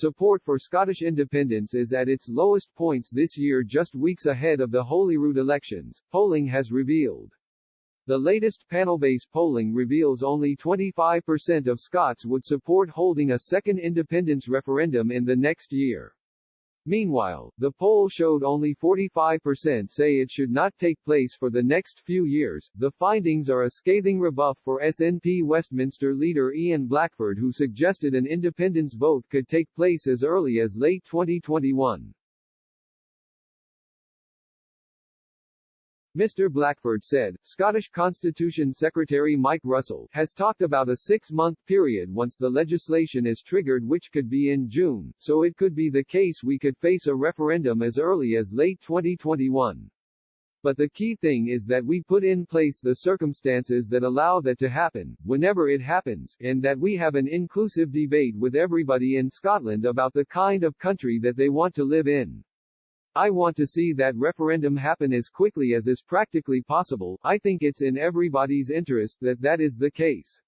Support for Scottish independence is at its lowest points this year, just weeks ahead of the Holyrood elections, polling has revealed. The latest panel-based polling reveals only 25% of Scots would support holding a second independence referendum in the next year. Meanwhile, the poll showed only 45% say it should not take place for the next few years. The findings are a scathing rebuff for SNP Westminster leader Ian Blackford, who suggested an independence vote could take place as early as late 2021. Mr. Blackford said, Scottish Constitution Secretary Mike Russell has talked about a 6-month period once the legislation is triggered, which could be in June, so it could be the case we could face a referendum as early as late 2021. But the key thing is that we put in place the circumstances that allow that to happen, whenever it happens, and that we have an inclusive debate with everybody in Scotland about the kind of country that they want to live in. I want to see that referendum happen as quickly as is practically possible. I think it's in everybody's interest that that is the case.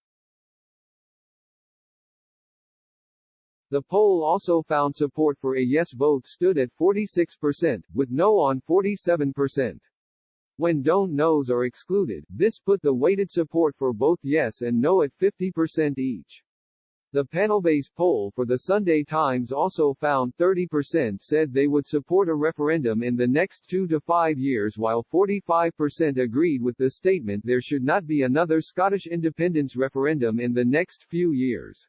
The poll also found support for a yes vote stood at 46%, with no on 47%. When don't knows are excluded, this put the weighted support for both yes and no at 50% each. The panel-based poll for the Sunday Times also found 30% said they would support a referendum in the next 2 to 5 years, while 45% agreed with the statement there should not be another Scottish independence referendum in the next few years.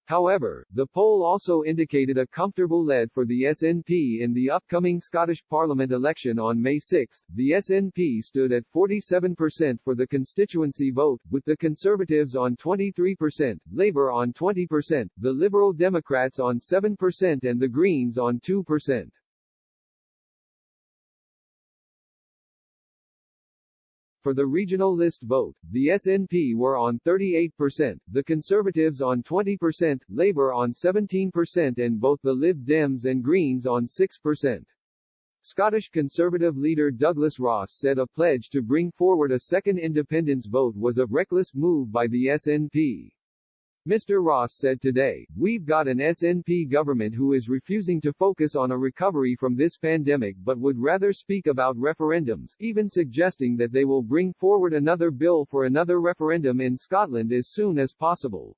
However, the poll also indicated a comfortable lead for the SNP in the upcoming Scottish Parliament election on May 6. The SNP stood at 47% for the constituency vote, with the Conservatives on 23%, Labour on 20%, the Liberal Democrats on 7% and the Greens on 2%. For the regional list vote, the SNP were on 38%, the Conservatives on 20%, Labour on 17% and both the Lib Dems and Greens on 6%. Scottish Conservative leader Douglas Ross said a pledge to bring forward a second independence vote was a reckless move by the SNP. Mr. Ross said today, "We've got an SNP government who is refusing to focus on a recovery from this pandemic but would rather speak about referendums, even suggesting that they will bring forward another bill for another referendum in Scotland as soon as possible."